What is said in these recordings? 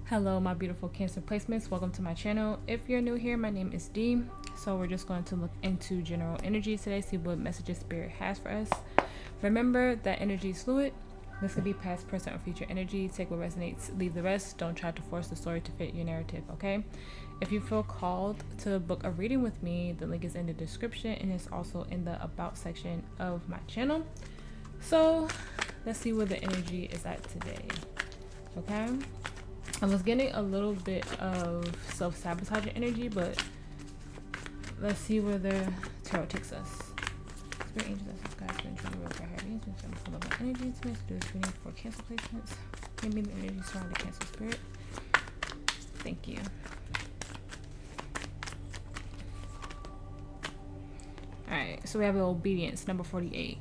Hello my beautiful Cancer placements, welcome to my channel. If you're new here, my name is Dee. So we're just going to look into general energy today, see what messages spirit has for us. Remember that energy is fluid. This could be past, present, or future energy. Take what resonates, leave the rest. Don't try to force the story to fit your narrative, okay? If you feel called to book a reading with me, the link is in the description and it's also in the about section of my channel. So let's see where the energy is at today, okay? I was getting a little bit of self-sabotaging energy, but let's see where the tarot takes us. Spirit angels, guys, been trying to work our heavy into some full of energy to make this reading for Cancer placements. Maybe the energy surrounding Cancer spirit. Thank you. Alright, so we have obedience, number 48.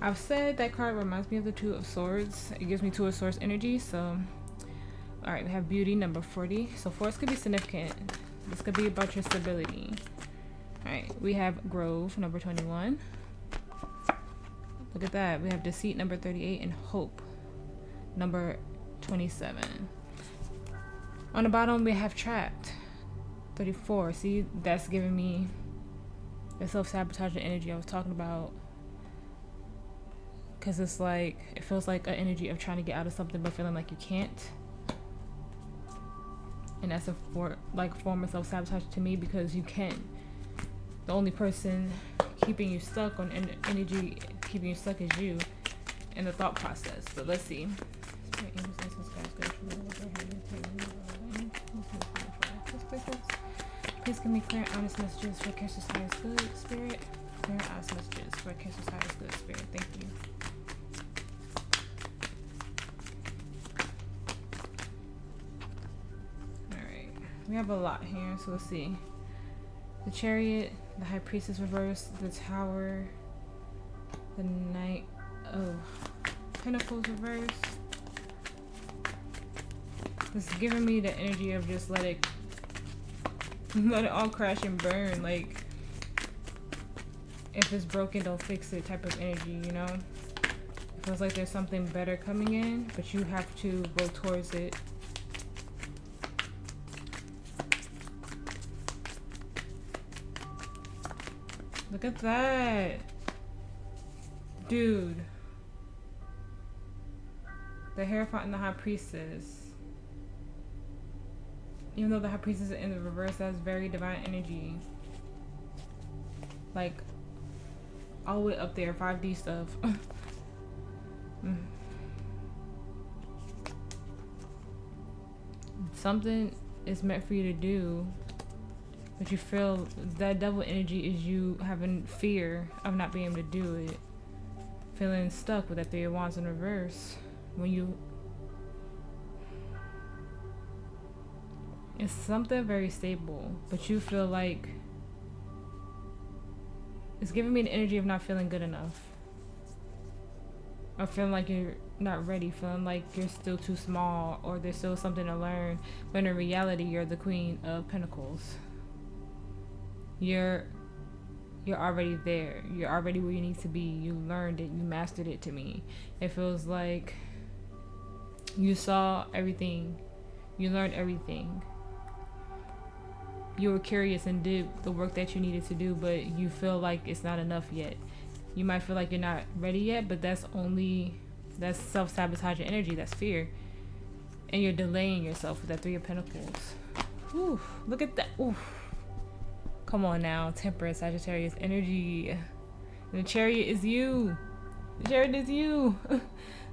I've said that card reminds me of the Two of Swords. It gives me Two of Swords energy, so all right, we have beauty, number 40. So force could be significant. This could be about your stability. All right, we have growth, number 21. Look at that. We have deceit, number 38, and hope, number 27. On the bottom, we have trapped, 34. See, that's giving me the self-sabotaging energy I was talking about. Because it's like, it feels like an energy of trying to get out of something but feeling like you can't. And that's a form of self-sabotage to me, because you can. The only person keeping you stuck on energy, keeping you stuck is you and the thought process. But let's see. Please give me clear, honest messages for Cancer's highest good, Spirit. Clear, honest messages for Cancer's highest good, Spirit. Thank you. We have a lot here, so let's see. The Chariot, the High Priestess reverse, the Tower, the Knight of Pentacles reverse. This is giving me the energy of just let it all crash and burn. Like, if it's broken, don't fix it type of energy, you know? It feels like there's something better coming in, but you have to go towards it. Look at that. Dude. The Hierophant and the High Priestess. Even though the High Priestess is in the reverse, that's very divine energy. Like, all the way up there, 5D stuff. Something is meant for you to do, but you feel that double energy is you having fear of not being able to do it. Feeling stuck with that Three of Wands in reverse. When you... It's something very stable, but you feel like... It's giving me the energy of not feeling good enough. Or feeling like you're not ready, feeling like you're still too small, or there's still something to learn. But in reality, you're the Queen of Pentacles. You're already there. You're already where you need to be. You learned it. You mastered it to me. It feels like you saw everything. You learned everything. You were curious and did the work that you needed to do, but you feel like it's not enough yet. You might feel like you're not ready yet, but that's self-sabotaging energy. That's fear. And you're delaying yourself with that Three of Pentacles. Ooh, look at that. Ooh. Come on now, Temperance, Sagittarius energy. And the Chariot is you. The Chariot is you. So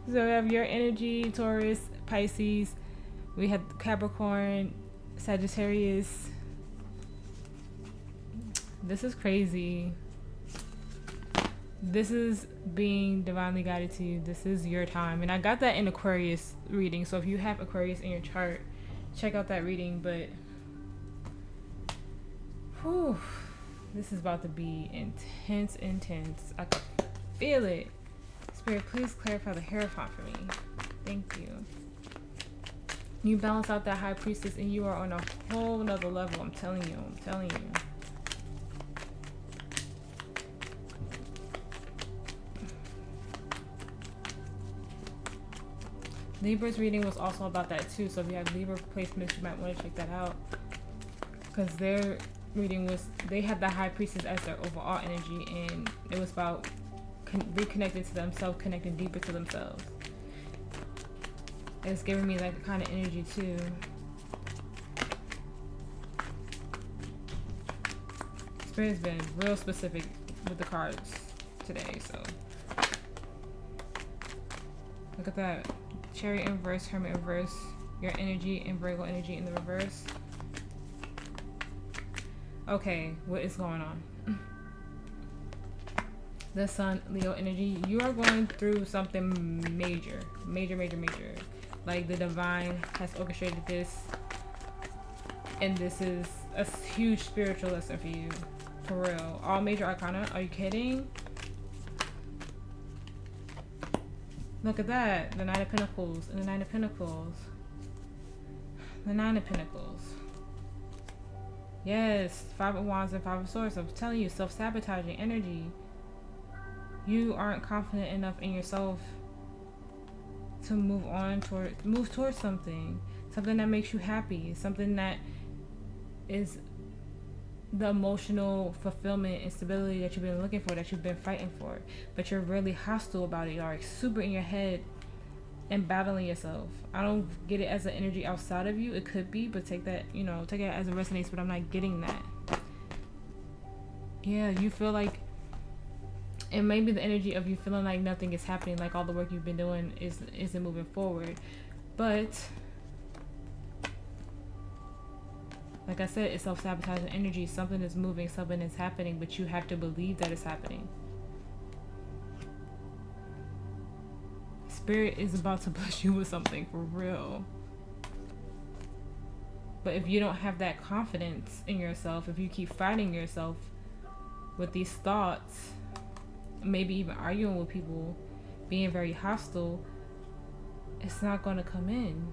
we have your energy, Taurus, Pisces. We have Capricorn, Sagittarius. This is crazy. This is being divinely guided to you. This is your time. And I got that in Aquarius reading. So if you have Aquarius in your chart, check out that reading. But whew, this is about to be intense. I can feel it. Spirit, please clarify the Hierophant for me. Thank you. You balance out that High Priestess and you are on a whole nother level. I'm telling you. Libra's reading was also about that too. So if you have Libra placements, you might want to check that out. Because their reading was, they had the High Priestess as their overall energy, and it was about reconnecting to themselves, connecting deeper to themselves. It's giving me that kind of energy too. Spirit's been real specific with the cards today, so look at that. Chariot in reverse, Hermit in reverse, your energy and Virgo energy in the reverse. Okay, what is going on? The Sun, Leo energy. You are going through something major. Like the divine has orchestrated this, and this is a huge spiritual lesson for you. For real. All major arcana. Are you kidding? Look at that. The Nine of Pentacles and the Nine of Pentacles. The Nine of Pentacles. Yes. Five of Wands and Five of Swords. I'm telling you, self-sabotaging energy. You aren't confident enough in yourself to move towards something that makes you happy, something that is the emotional fulfillment and stability that you've been looking for, that you've been fighting for, but you're really hostile about it. You're like super in your head and battling yourself. I don't get it as an energy outside of you. It could be, but take that, you know, take it as it resonates, but I'm not getting that. Yeah, you feel like, and maybe the energy of you feeling like nothing is happening, like all the work you've been doing isn't moving forward. But like I said, it's self-sabotaging energy. Something is moving, something is happening, but you have to believe that it's happening. Spirit is about to bless you with something for real. But if you don't have that confidence in yourself, if you keep fighting yourself with these thoughts, maybe even arguing with people, being very hostile, it's not going to come in.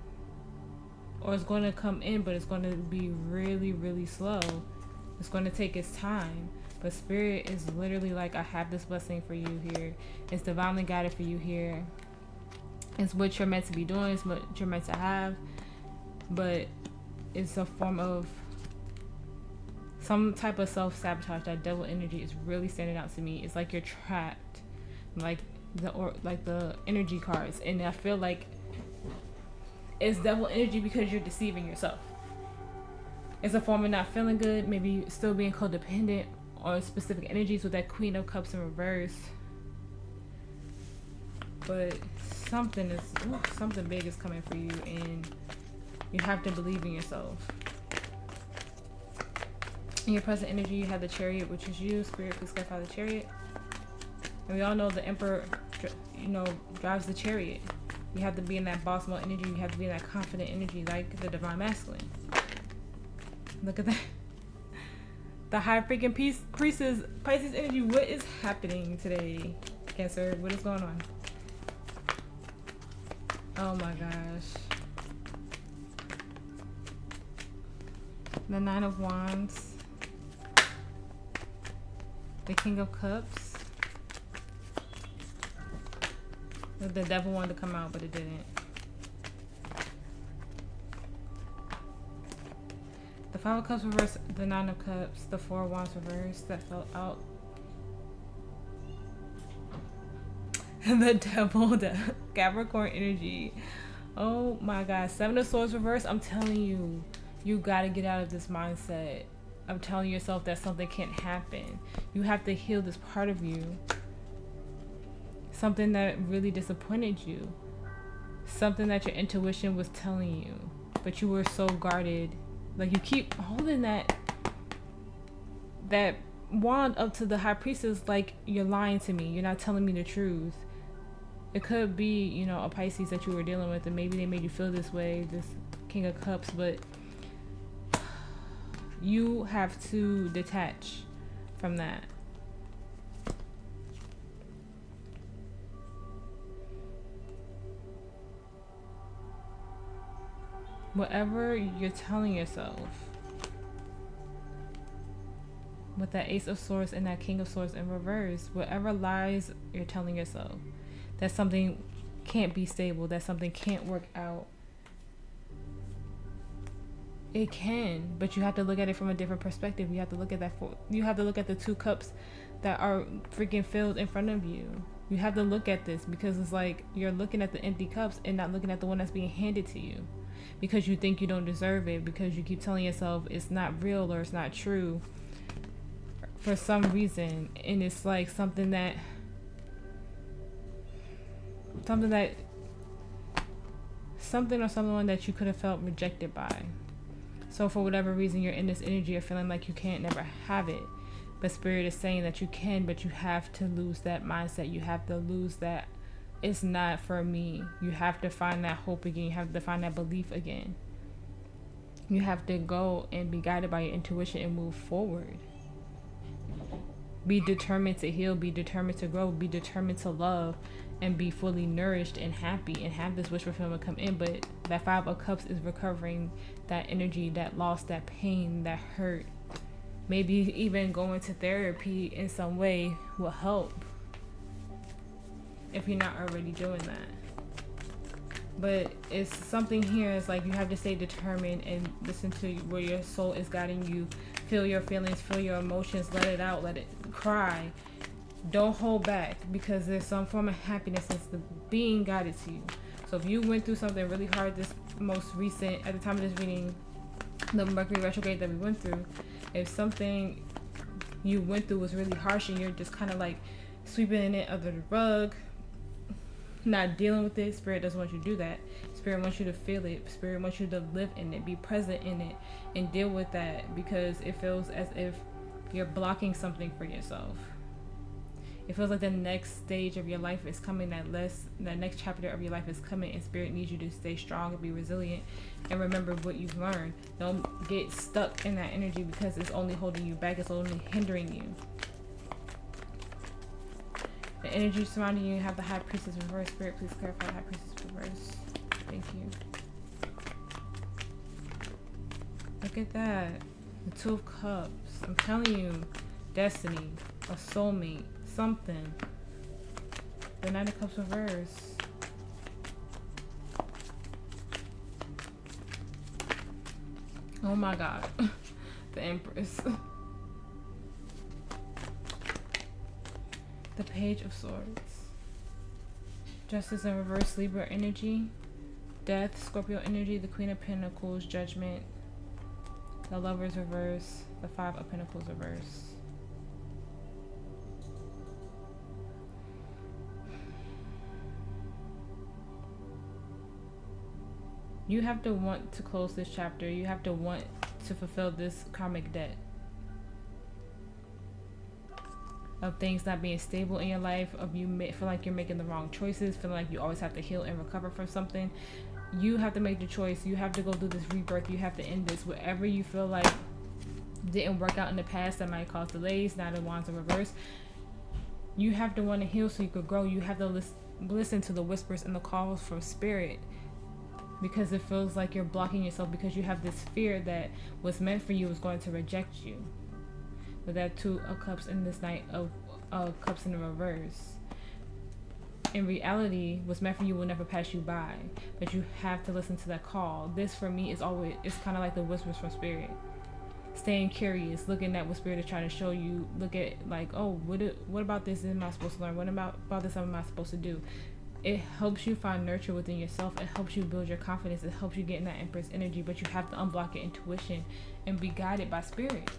Or it's going to come in, but it's going to be really, really slow. It's going to take its time. But Spirit is literally like, I have this blessing for you here. It's divinely guided for you here. It's what you're meant to be doing. It's what you're meant to have. But it's a form of some type of self-sabotage. That devil energy is really standing out to me. It's like you're trapped, like the energy cards, and I feel like it's devil energy because you're deceiving yourself. It's a form of not feeling good, maybe still being codependent on specific energies with that Queen of Cups in reverse. But something big is coming for you, and you have to believe in yourself. In your present energy, you have the Chariot, which is you. Spirit, please clarify the Chariot. And we all know the Emperor, you know, drives the Chariot. You have to be in that boss mode energy. You have to be in that confident energy, like the Divine Masculine. Look at that. The High freaking Priestess, Pisces energy. What is happening today, Cancer? What is going on? Oh my gosh. The Nine of Wands. The King of Cups. The Devil wanted to come out, but it didn't. The Five of Cups reverse, the Nine of Cups, the Four of Wands reverse that fell out. And the Devil, the Capricorn energy. Oh my God. Seven of Swords reverse. I'm telling you, you got to get out of this mindset of telling yourself that something can't happen. You have to heal this part of you. Something that really disappointed you. Something that your intuition was telling you. But you were so guarded. Like you keep holding that wand up to the High Priestess like you're lying to me. You're not telling me the truth. It could be, you know, a Pisces that you were dealing with, and maybe they made you feel this way, this King of Cups, but you have to detach from that. Whatever you're telling yourself with that Ace of Swords and that King of Swords in reverse, whatever lies you're telling yourself, that's something can't be stable, that something can't work out. It can, but you have to look at it from a different perspective. You have to look at you have to look at the 2 cups that are freaking filled in front of you. You have to look at this, because it's like you're looking at the empty cups and not looking at the one that's being handed to you, because you think you don't deserve it, because you keep telling yourself it's not real or it's not true for some reason. And it's like something or someone that you could have felt rejected by. So for whatever reason, you're in this energy of feeling like you can't never have it. But Spirit is saying that you can, but you have to lose that mindset. You have to lose that it's not for me. You have to find that hope again. You have to find that belief again. You have to go and be guided by your intuition and move forward. Be determined to heal. Be determined to grow. Be determined to love and be fully nourished and happy and have this wish fulfillment come in. But that 5 of Cups is recovering that energy, that loss, that pain, that hurt. Maybe even going to therapy in some way will help, if you're not already doing that. But it's something here, it's like you have to stay determined and listen to where your soul is guiding you. Feel your feelings, feel your emotions, let it out, let it cry. Don't hold back, because there's some form of happiness that's being guided to you. So if you went through something really hard, this most recent, at the time of this reading, the Mercury retrograde that we went through, if something you went through was really harsh and you're just kind of like sweeping it under the rug, not dealing with it, Spirit doesn't want you to do that. Spirit wants you to feel it. Spirit wants you to live in it, be present in it, and deal with that, because it feels as if you're blocking something for yourself. It feels like the next stage of your life is coming, that next chapter of your life is coming, and Spirit needs you to stay strong and be resilient and remember what you've learned. Don't get stuck in that energy, because it's only holding you back, it's only hindering you. The energy surrounding you have the High Priestess reverse. Spirit, please clarify High Priestess reverse. Thank you. Look at that. The 2 of Cups. I'm telling you, destiny, a soulmate, something. The 9 of Cups reverse. Oh my God. The Empress. The Page of Swords. Justice in reverse, Libra energy. Death, Scorpio energy. The Queen of Pentacles, Judgment. The Lovers reverse. The 5 of Pentacles reverse. You have to want to close this chapter. You have to want to fulfill this karmic debt of things not being stable in your life, of you feel like you're making the wrong choices, feeling like you always have to heal and recover from something. You have to make the choice. You have to go through this rebirth. You have to end this. Whatever you feel like didn't work out in the past that might cause delays, Nine of Wands in reverse, you have to want to heal so you could grow. You have to listen to the whispers and the calls from Spirit, because it feels like you're blocking yourself, because you have this fear that what's meant for you is going to reject you. With that 2 of Cups and this Knight of Cups in the reverse. In reality, what's meant for you will never pass you by, but you have to listen to that call. This for me is always, it's kind of like the whispers from Spirit. Staying curious, looking at what Spirit is trying to show you. Look at like, oh, what about this am I supposed to learn? What about this am I supposed to do? It helps you find nurture within yourself. It helps you build your confidence. It helps you get in that Empress energy, but you have to unblock your intuition and be guided by Spirit.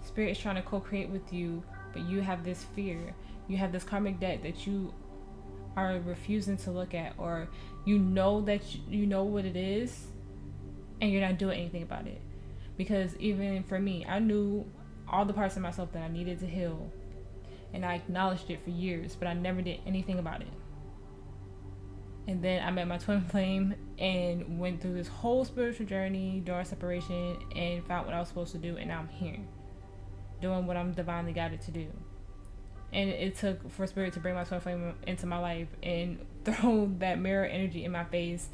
Spirit is trying to co-create with you, but you have this fear. You have this karmic debt that you are refusing to look at, or you know that you know what it is and you're not doing anything about it. Because even for me, I knew all the parts of myself that I needed to heal, and I acknowledged it for years, but I never did anything about it. And then I met my twin flame and went through this whole spiritual journey during separation and found what I was supposed to do, and now I'm here doing what I'm divinely guided to do. And it took for Spirit to bring my twin flame into my life and throw that mirror energy in my face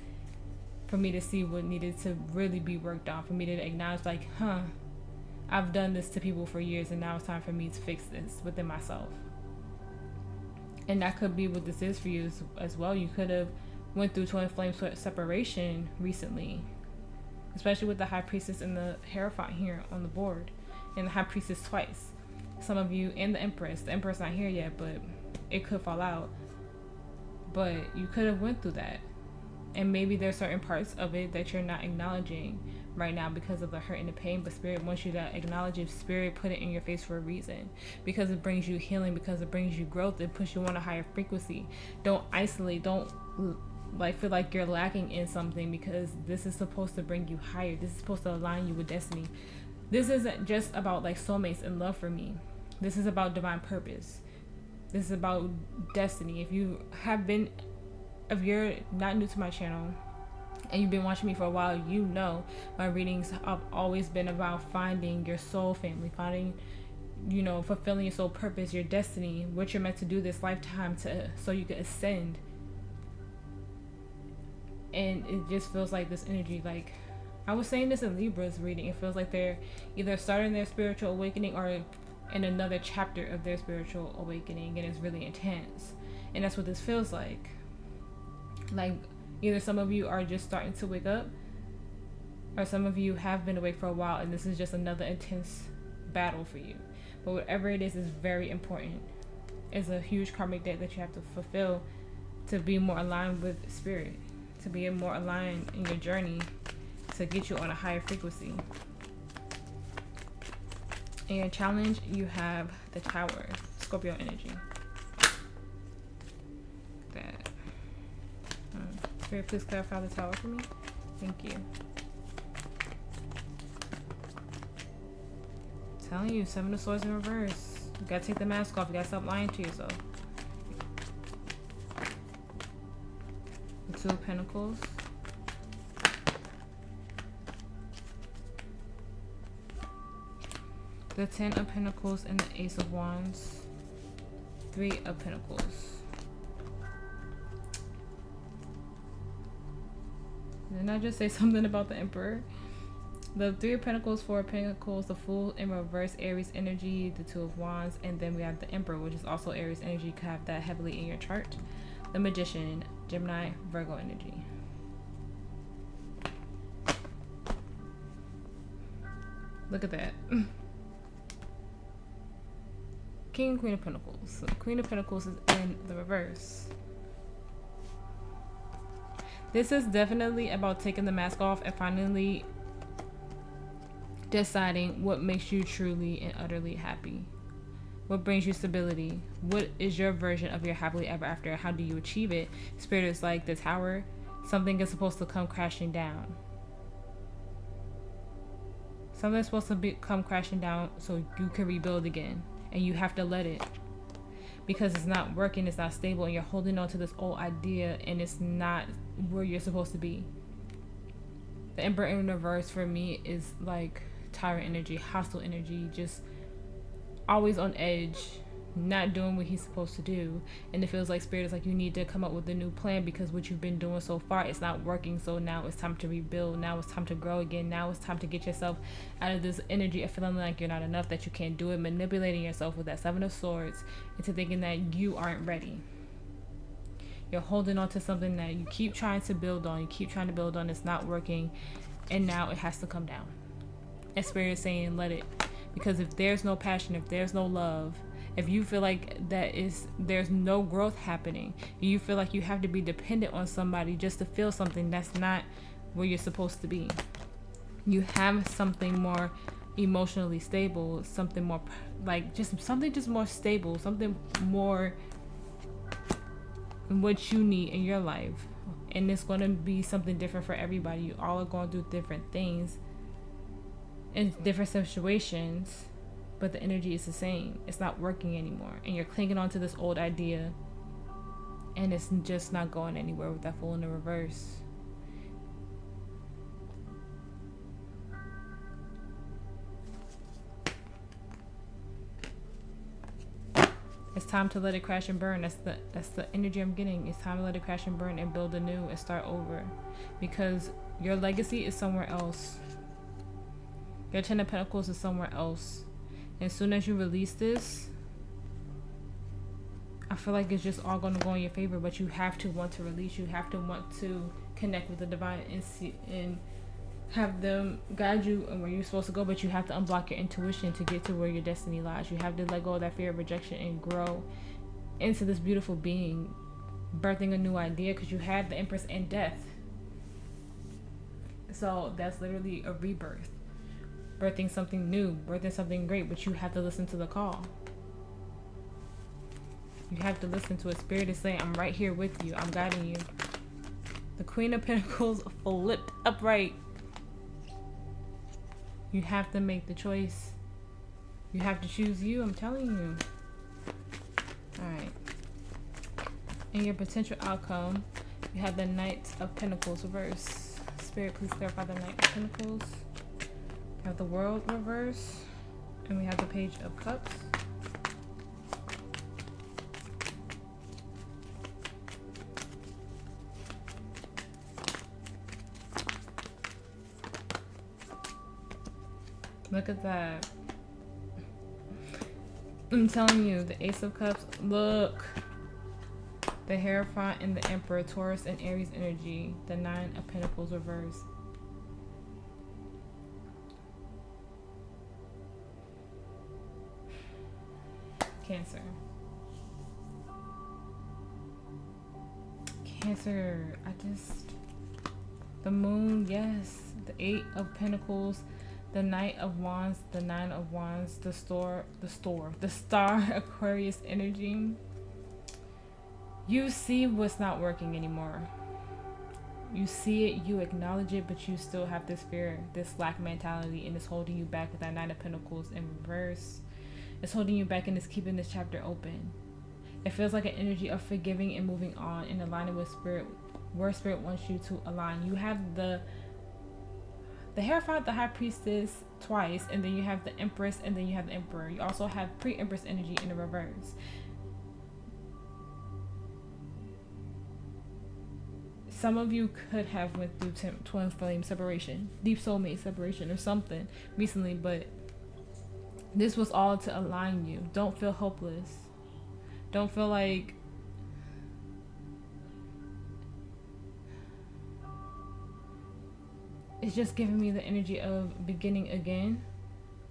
for me to see what needed to really be worked on, for me to acknowledge like, I've done this to people for years, and now it's time for me to fix this within myself. And that could be what this is for you as well. You could have went through twin flame separation recently, especially with the High Priestess and the Hierophant here on the board, and the High Priestess twice. Some of you, and the Empress. The Empress not here yet, but it could fall out. But you could have went through that, and maybe there's certain parts of it that you're not acknowledging right now because of the hurt and the pain, but Spirit wants you to acknowledge it. Spirit put it in your face for a reason, because it brings you healing, because it brings you growth, it puts you on a higher frequency. Don't isolate, don't like feel like you're lacking in something, because this is supposed to bring you higher. This is supposed to align you with destiny. This isn't just about like soulmates and love for me. This is about divine purpose. This is about destiny. If you're not new to my channel and you've been watching me for a while, you know my readings have always been about finding your soul family, finding, you know, fulfilling your soul purpose, your destiny, what you're meant to do this lifetime so you can ascend. And it just feels like this energy, like I was saying this in Libra's reading, it feels like they're either starting their spiritual awakening or in another chapter of their spiritual awakening, and it's really intense. And that's what this feels like. Like either some of you are just starting to wake up, or some of you have been awake for a while and this is just another intense battle for you. But whatever it is very important. It's a huge karmic debt that you have to fulfill to be more aligned with Spirit, to be more aligned in your journey, to get you on a higher frequency. In your challenge, you have the Tower, Scorpio energy. That. Spirit, please clarify the Tower for me. Thank you. Telling you, 7 of Swords in reverse. You gotta take the mask off. You gotta stop lying to yourself. The 2 of Pentacles. The 10 of Pentacles and the Ace of Wands. 3 of Pentacles. Didn't I just say something about the Emperor? The 3 of Pentacles, 4 of Pentacles, the Fool in reverse, Aries energy, the 2 of Wands, and then we have the Emperor, which is also Aries energy. You can have that heavily in your chart. The Magician, Gemini, Virgo energy. Look at that. King and Queen of Pentacles. So Queen of Pentacles is in the reverse. This is definitely about taking the mask off and finally deciding what makes you truly and utterly happy. What brings you stability? What is your version of your happily ever after? How do you achieve it? Spirit is like the Tower. Something is supposed to come crashing down. Something's supposed to come crashing down so you can rebuild again. And you have to let it, because it's not working, it's not stable, and you're holding on to this old idea and it's not where you're supposed to be. The Emperor in reverse for me is like tyrant energy, hostile energy, just always on edge, not doing what he's supposed to do. And it feels like Spirit is like, you need to come up with a new plan, because what you've been doing so far, it's not working. So now it's time to rebuild. Now it's time to grow again. Now it's time to get yourself out of this energy of feeling like you're not enough, that you can't do it, manipulating yourself with that 7 of Swords into thinking that you aren't ready. You're holding on to something that you keep trying to build on. You keep trying to build on. It's not working, and now it has to come down. And Spirit is saying, let it. Because if there's no passion, if there's no love, if you feel like there's no growth happening, you feel like you have to be dependent on somebody just to feel something, that's not where you're supposed to be. You have something more emotionally stable, something more like something more stable, something more what you need in your life. And it's going to be something different for everybody. You all are going through different things in different situations, but the energy is the same. It's not working anymore, and you're clinging on to this old idea, and it's just not going anywhere with that Fool in the reverse. It's time to let it crash and burn. That's the energy I'm getting. It's time to let it crash and burn and build anew and start over, because your legacy is somewhere else. Your 10 of Pentacles is somewhere else. And as soon as you release this, I feel like it's just all going to go in your favor, but you have to want to release. You have to want to connect with the divine and see and have them guide you and where you're supposed to go, but you have to unblock your intuition to get to where your destiny lies. You have to let go of that fear of rejection and grow into this beautiful being, birthing a new idea, because you have the Empress and death. So that's literally a rebirth, birthing something new, birthing something great, but you have to listen to the call. You have to listen to it. Spirit is saying, I'm right here with you. I'm guiding you. The Queen of Pentacles flipped upright. You have to make the choice. You have to choose you. I'm telling you. Alright. In your potential outcome, you have the Knight of Pentacles reverse. Spirit, please clarify the Knight of Pentacles. We have the World reverse. And we have the Page of Cups. Look at that. I'm telling you, the Ace of Cups. Look. The Hierophant and the Emperor, Taurus and Aries energy. The Nine of Pentacles reverse. Cancer. Cancer. The Moon, yes. The Eight of Pentacles. The Knight of Wands, the Nine of Wands, the Star Aquarius energy. You see what's not working anymore. You see it, you acknowledge it, but you still have this fear, this lack mentality, and it's holding you back with that Nine of Pentacles in reverse. It's holding you back and it's keeping this chapter open. It feels like an energy of forgiving and moving on and aligning with Spirit, where Spirit wants you to align. You have the Hierophant, the High Priestess twice, and then you have the Empress, and then you have the Emperor. You also have pre-Empress energy in the reverse. Some of you could have went through twin flame separation, deep soulmate separation or something recently, but this was all to align you. Don't feel hopeless. Don't feel like it's just giving me the energy of beginning again,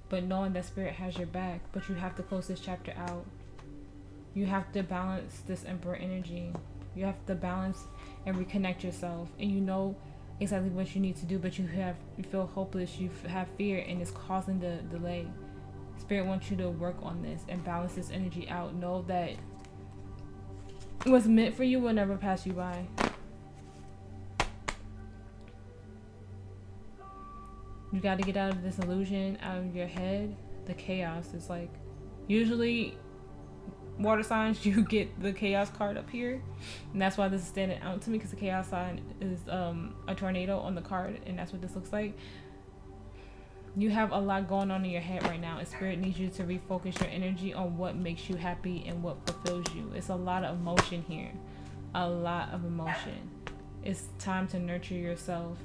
but knowing that Spirit has your back. But you have to close this chapter out. You have to balance this Emperor energy. You have to balance and reconnect yourself. And you know exactly what you need to do, but you feel hopeless, you have fear, and it's causing the delay. Spirit wants you to work on this and balance this energy out. Know that what's meant for you will never pass you by. You got to get out of this illusion, out of your head. The chaos is like, usually water signs, you get the chaos card up here, and that's why this is standing out to me, because the chaos sign is a tornado on the card, and that's what this looks like. You have a lot going on in your head right now, and Spirit needs you to refocus your energy on what makes you happy and what fulfills you. It's a lot of emotion here, a lot of emotion. It's time to nurture yourself.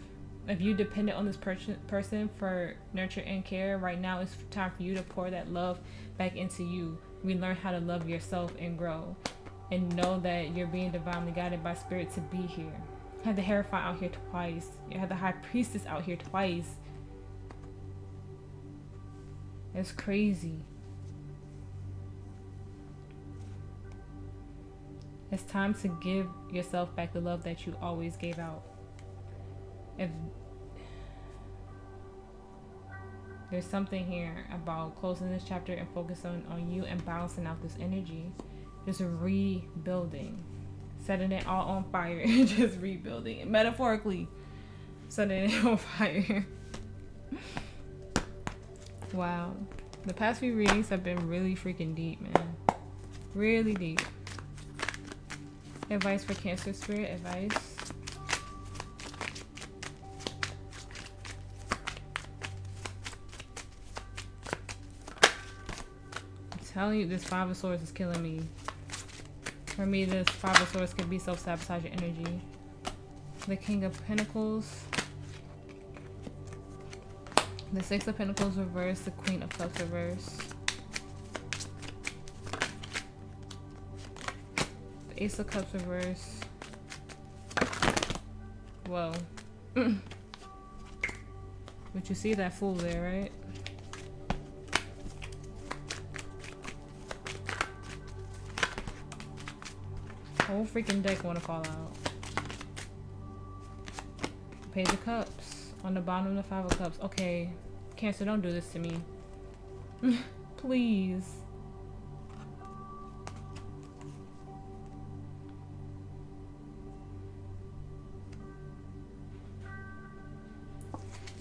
If you depended on this person for nurture and care, right now it's time for you to pour that love back into you. Relearn how to love yourself and grow, and know that you're being divinely guided by Spirit to be here. You had the Hierophant out here twice. You had the High Priestess out here twice. It's crazy. It's time to give yourself back the love that you always gave out. If there's something here about closing this chapter and focusing on you and balancing out this energy, just rebuilding, setting it all on fire, and just rebuilding it, metaphorically setting it on fire. Wow, the past few readings have been really freaking deep, man. Really deep. Advice for Cancer Spirit, advice. Telling you, this Five of Swords is killing me. For me, this Five of Swords could be self-sabotaging energy. The King of Pentacles. The Six of Pentacles reverse. The Queen of Cups reverse. Ace of Cups reverse. Whoa. But you see that Fool there, right? Whole freaking deck want to fall out. Page of Cups. On the bottom of the Five of Cups. Okay. Cancer, don't do this to me. Please.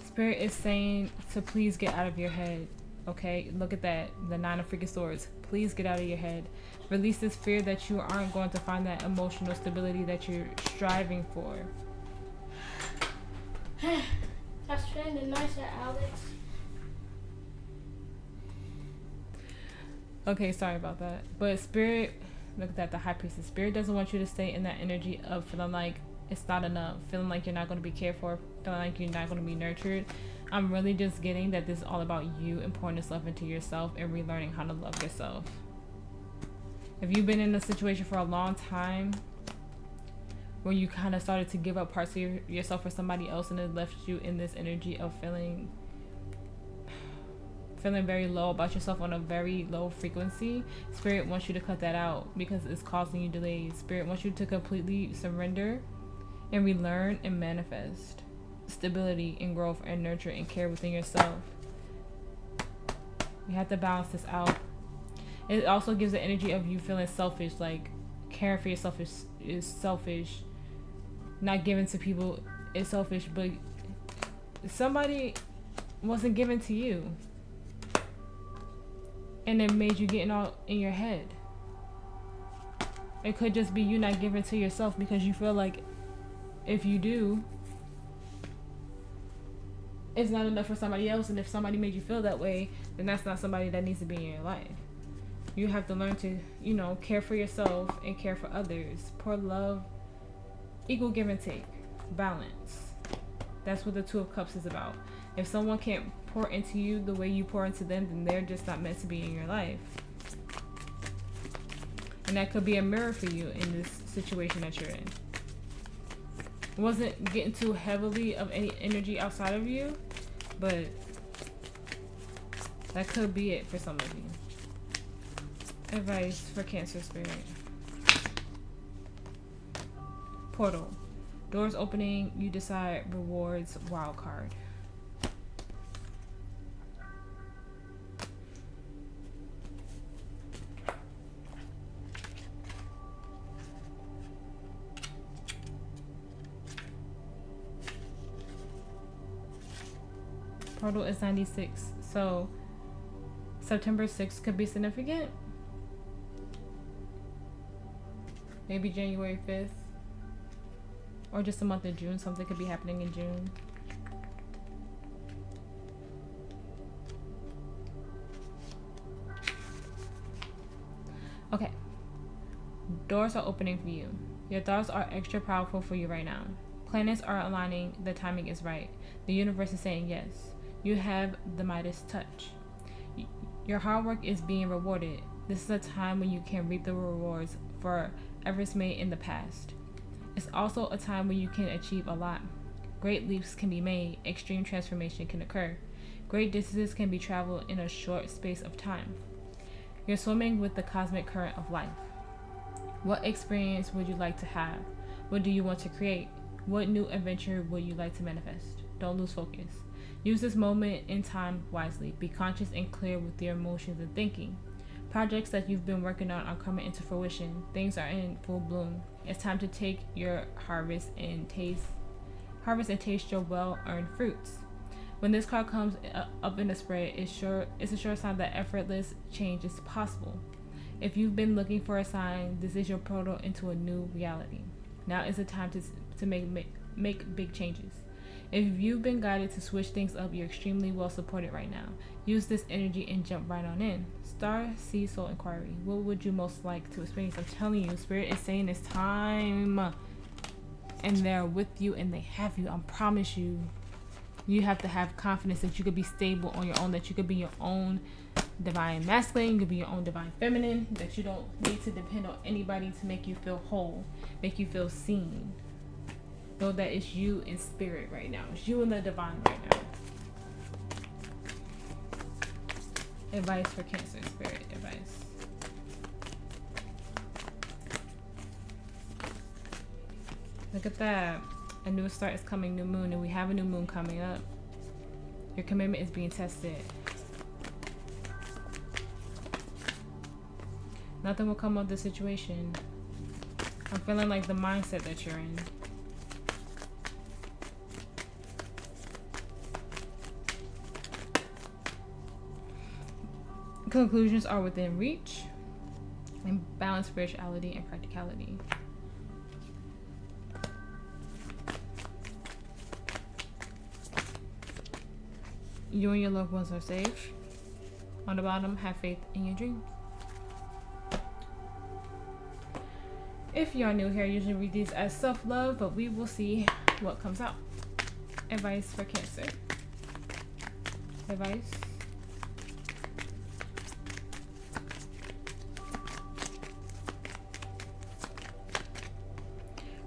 Spirit is saying to please get out of your head. Okay, look at that. The Nine of freaking Swords. Please get out of your head. Release this fear that you aren't going to find that emotional stability that you're striving for. That's trending nicer, Alex. Okay, sorry about that. But Spirit, look at that, the High Priestess. Spirit doesn't want you to stay in that energy of feeling like it's not enough, feeling like you're not going to be cared for, feeling like you're not going to be nurtured. I'm really just getting that this is all about you and pouring this love into yourself and relearning how to love yourself. If you've been in a situation for a long time where you kind of started to give up parts of yourself for somebody else, and it left you in this energy of feeling very low about yourself on a very low frequency, Spirit wants you to cut that out because it's causing you delays. Spirit wants you to completely surrender and relearn and manifest stability and growth and nurture and care within yourself. You have to balance this out. It also gives the energy of you feeling selfish, like caring for yourself is selfish. Not giving to people is selfish, but somebody wasn't given to you. And it made you getting all in your head. It could just be you not giving to yourself because you feel like if you do, it's not enough for somebody else. And if somebody made you feel that way, then that's not somebody that needs to be in your life. You have to learn to, you know, care for yourself and care for others. Pour love, equal give and take, balance. That's what the Two of Cups is about. If someone can't pour into you the way you pour into them, then they're just not meant to be in your life. And that could be a mirror for you in this situation that you're in. Wasn't getting too heavily of any energy outside of you, but that could be it for some of you. Advice for Cancer Spirit. Portal. Doors opening, you decide rewards, wild card. Portal is 96, so September 6th could be significant. Maybe January 5th. Or just the month of June. Something could be happening in June. Okay. Doors are opening for you. Your thoughts are extra powerful for you right now. Planets are aligning. The timing is right. The universe is saying yes. You have the Midas touch. Your hard work is being rewarded. This is a time when you can reap the rewards for efforts made in the past. It's also a time when you can achieve a lot. Great leaps can be made. Extreme transformation can occur. Great distances can be traveled in a short space of time. You're swimming with the cosmic current of life. What experience would you like to have? What do you want to create? What new adventure would you like to manifest? Don't lose focus. Use this moment in time wisely. Be conscious and clear with your emotions and thinking. Projects that you've been working on are coming into fruition. Things are in full bloom. It's time to take your harvest and taste your well-earned fruits. When this card comes up in the spread, it's a sure sign that effortless change is possible. If you've been looking for a sign, this is your portal into a new reality. Now is the time to make big changes. If you've been guided to switch things up, you're extremely well supported right now. Use this energy and jump right on in. Starseed Soul Inquiry. What would you most like to experience? I'm telling you, Spirit is saying it's time. And they're with you and they have you. I promise you. You have to have confidence that you could be stable on your own, that you could be your own divine masculine, you could be your own divine feminine, that you don't need to depend on anybody to make you feel whole, make you feel seen. Know that it's you in spirit right now. It's you in the divine right now. Advice for Cancer, spirit advice. Look at that. A new start is coming, new moon, and we have a new moon coming up. Your commitment is being tested. Nothing will come of the situation. I'm feeling like the mindset that you're in. Conclusions are within reach. And balance spirituality and practicality. You and your loved ones are safe. On the bottom, have faith in your dreams. If you are new here, I usually read these as self-love, but we will see what comes out. Advice for Cancer. Advice.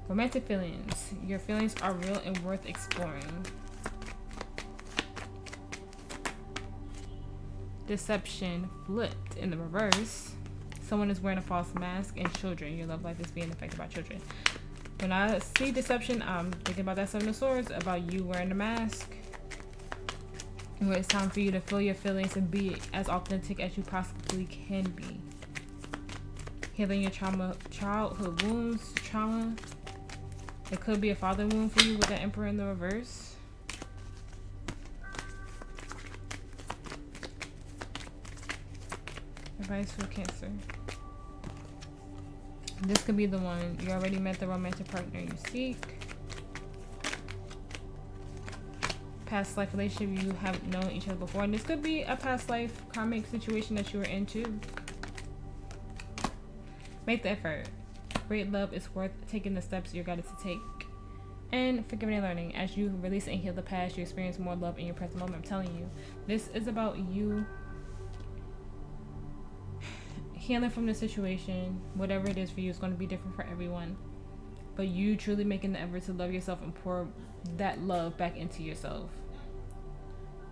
Romantic feelings. Your feelings are real and worth exploring. Deception flipped in the reverse. Someone is wearing a false mask, and children. Your love life is being affected by children. When I see deception, I'm thinking about that Seven of Swords, about you wearing a mask. And it's time for you to feel your feelings and be as authentic as you possibly can be. Healing your childhood wounds, trauma. It could be a father wound for you with the Emperor in the reverse. Advice for Cancer. This could be the one. You already met the romantic partner you seek. Past life relationship, you have known each other before. And this could be a past life karmic situation that you were into. Make the effort. Great love is worth taking the steps you're guided to take. And forgiving and learning. As you release and heal the past, you experience more love in your present moment. I'm telling you, this is about you healing from the situation. Whatever it is for you is going to be different for everyone, but you truly making the effort to love yourself and pour that love back into yourself.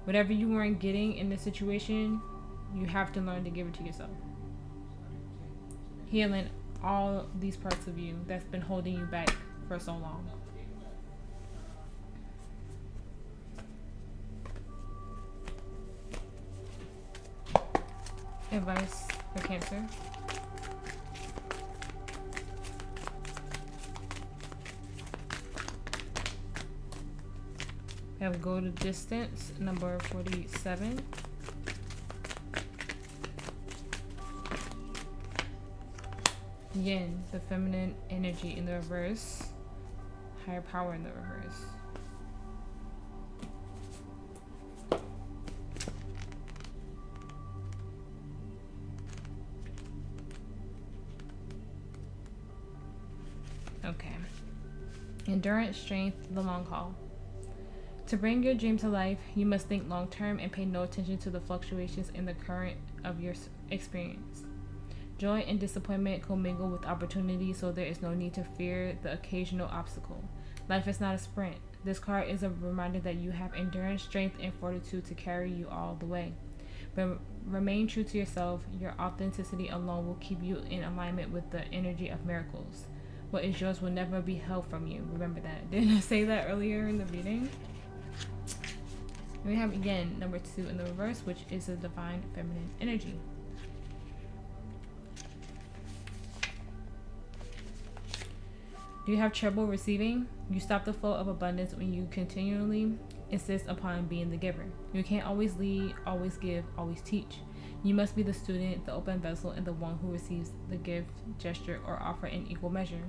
Whatever you weren't getting in the situation, you have to learn to give it to yourself. Healing all these parts of you that's been holding you back for so long. Advice for Cancer. We have go to distance, number 47. Yin, the feminine energy in the reverse. Higher power in the reverse. Okay. Endurance, strength, the long haul. To bring your dream to life, you must think long term and pay no attention to the fluctuations in the current of your experience. Joy and disappointment commingle with opportunity, so there is no need to fear the occasional obstacle. Life is not a sprint. This card is a reminder that you have endurance, strength, and fortitude to carry you all the way. But remain true to yourself. Your authenticity alone will keep you in alignment with the energy of miracles. What is yours will never be held from you. Remember that. Didn't I say that earlier in the reading? And we have again number 2 in the reverse, which is a divine feminine energy. Do you have trouble receiving? You stop the flow of abundance when you continually insist upon being the giver. You can't always lead, always give, always teach. You must be the student, the open vessel, and the one who receives the gift, gesture, or offer in equal measure.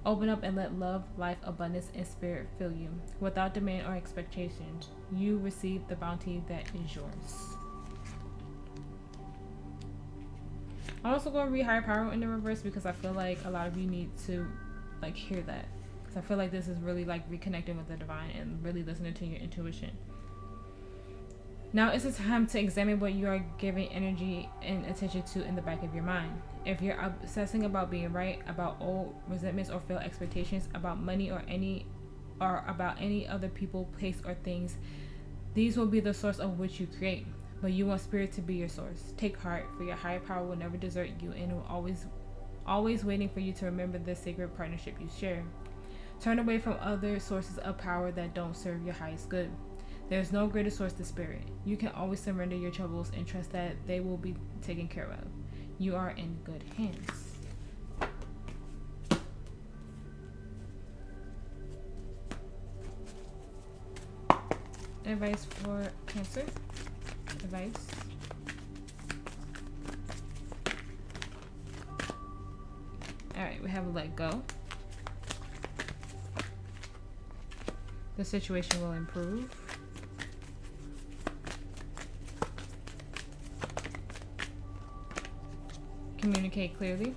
Open up and let love, life, abundance, and spirit fill you. Without demand or expectations, you receive the bounty that is yours. I'm also going to read higher power in the reverse because I feel like a lot of you need to hear that. Because I feel like this is really reconnecting with the divine and really listening to your intuition. Now is the time to examine what you are giving energy and attention to in the back of your mind. If you're obsessing about being right, about old resentments or failed expectations, about money or about any other people, place, or things, these will be the source of which you create. But you want spirit to be your source. Take heart, for your higher power will never desert you and will always waiting for you to remember this sacred partnership you share. Turn away from other sources of power that don't serve your highest good. There is no greater source than spirit. You can always surrender your troubles and trust that they will be taken care of. You are in good hands. Advice for Cancer. Advice. Alright, we have a let go. The situation will improve. Communicate clearly.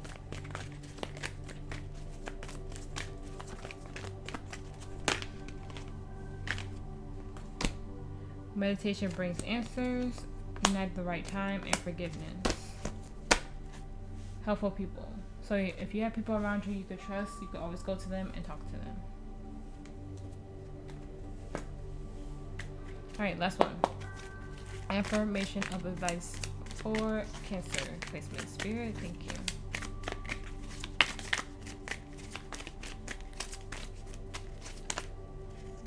Meditation brings answers, unite at the right time, and forgiveness. Helpful people. So if you have people around you could trust, you can always go to them and talk to them. Alright, last one. Affirmation of advice for Cancer. Placement spirit, thank you.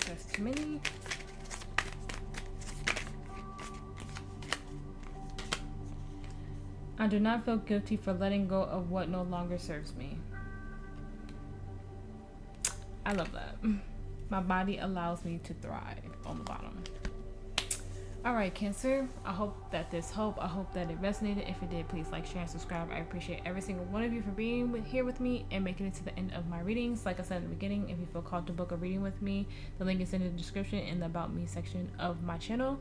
That's too many. I do not feel guilty for letting go of what no longer serves me. I love that. My body allows me to thrive on the bottom. Alright, Cancer, I hope that it resonated. If it did, please like, share, and subscribe. I appreciate every single one of you for being here with me and making it to the end of my readings. Like I said in the beginning, if you feel called to book a reading with me, the link is in the description in the About Me section of my channel.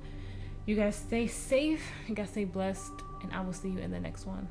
You guys stay safe, you guys stay blessed, and I will see you in the next one.